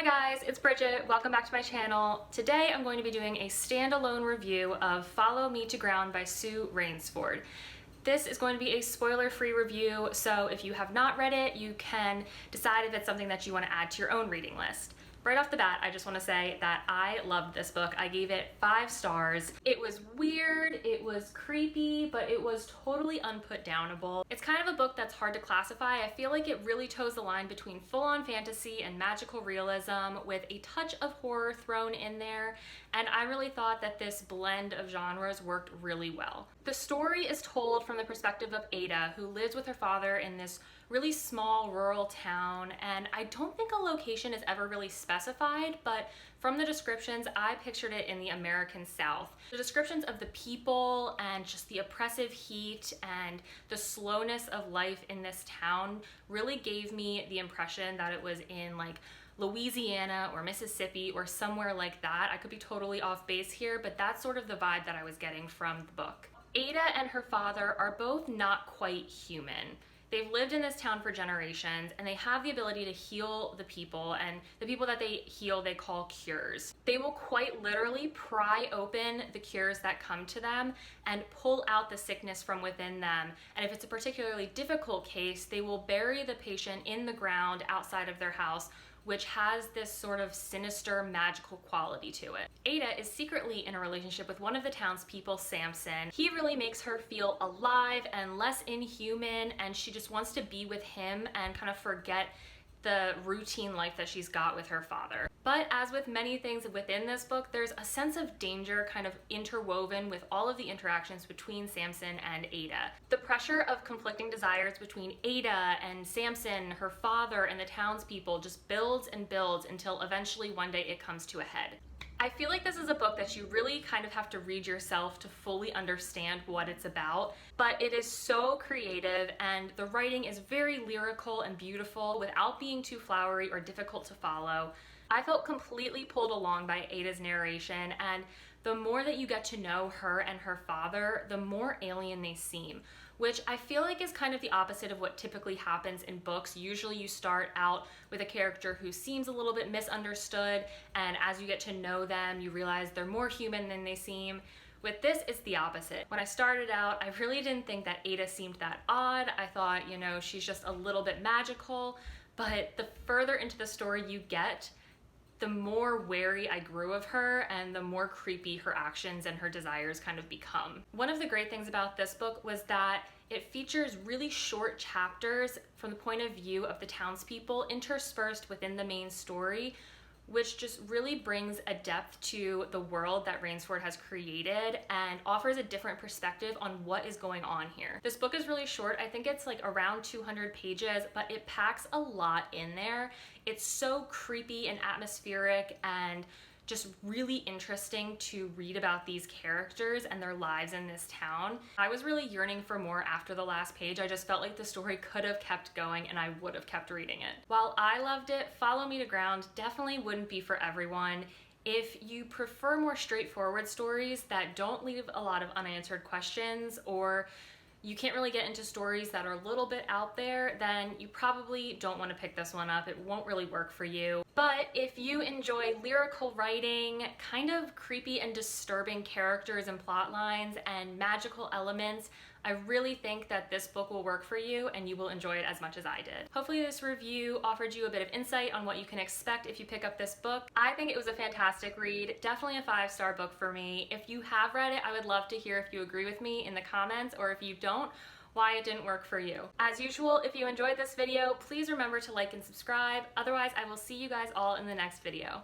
Hi guys, it's Bridget. Welcome back to my channel. Today I'm going to be doing a standalone review of Follow Me to Ground by Sue Rainsford. This is going to be a spoiler-free review, so if you have not read it, you can decide if it's something that you want to add to your own reading list. Right off the bat, I just want to say that I loved this book. I gave it 5 stars. It was weird, it was creepy, but it was totally unputdownable. It's kind of a book that's hard to classify. I feel like it really toes the line between full-on fantasy and magical realism with a touch of horror thrown in there, and I really thought that this blend of genres worked really well. The story is told from the perspective of Ada, who lives with her father in this really small rural town, and I don't think a location is ever really specified, but from the descriptions, I pictured it in the American South. The descriptions of the people and just the oppressive heat and the slowness of life in this town really gave me the impression that it was in like Louisiana or Mississippi or somewhere like that. I could be totally off base here, but that's sort of the vibe that I was getting from the book. Ada and her father are both not quite human. They've lived in this town for generations, and they have the ability to heal the people, and the people that they heal they call cures. They will quite literally pry open the cures that come to them and pull out the sickness from within them. And if it's a particularly difficult case, they will bury the patient in the ground outside of their house, which has this sort of sinister magical quality to it. Ada is secretly in a relationship with one of the townspeople, Samson. He really makes her feel alive and less inhuman, and she just wants to be with him and kind of forget the routine life that she's got with her father. But as with many things within this book, there's a sense of danger kind of interwoven with all of the interactions between Samson and Ada. The pressure of conflicting desires between Ada and Samson, her father, and the townspeople just builds and builds until eventually one day it comes to a head. I feel like this is a book that you really kind of have to read yourself to fully understand what it's about, but it is so creative and the writing is very lyrical and beautiful without being too flowery or difficult to follow. I felt completely pulled along by Ada's narration, and the more that you get to know her and her father, the more alien they seem, which I feel like is kind of the opposite of what typically happens in books. Usually you start out with a character who seems a little bit misunderstood, and as you get to know them, you realize they're more human than they seem. With this, it's the opposite. When I started out, I really didn't think that Ada seemed that odd. I thought, you know, she's just a little bit magical, but the further into the story you get, the more wary I grew of her and the more creepy her actions and her desires kind of become. One of the great things about this book was that it features really short chapters from the point of view of the townspeople interspersed within the main story, which just really brings a depth to the world that Rainsford has created and offers a different perspective on what is going on here. This book is really short. I think it's like around 200 pages, but it packs a lot in there. It's so creepy and atmospheric and just really interesting to read about these characters and their lives in this town. I was really yearning for more after the last page. I just felt like the story could have kept going and I would have kept reading it. While I loved it, Follow Me to Ground definitely wouldn't be for everyone. If you prefer more straightforward stories that don't leave a lot of unanswered questions, or you can't really get into stories that are a little bit out there, then you probably don't want to pick this one up. It won't really work for you. But if you enjoy lyrical writing, kind of creepy and disturbing characters and plot lines, and magical elements, I really think that this book will work for you and you will enjoy it as much as I did. Hopefully this review offered you a bit of insight on what you can expect if you pick up this book. I think it was a fantastic read, definitely a 5-star book for me. If you have read it, I would love to hear if you agree with me in the comments, or if you don't, why it didn't work for you. As usual, if you enjoyed this video, please remember to like and subscribe. Otherwise, I will see you guys all in the next video.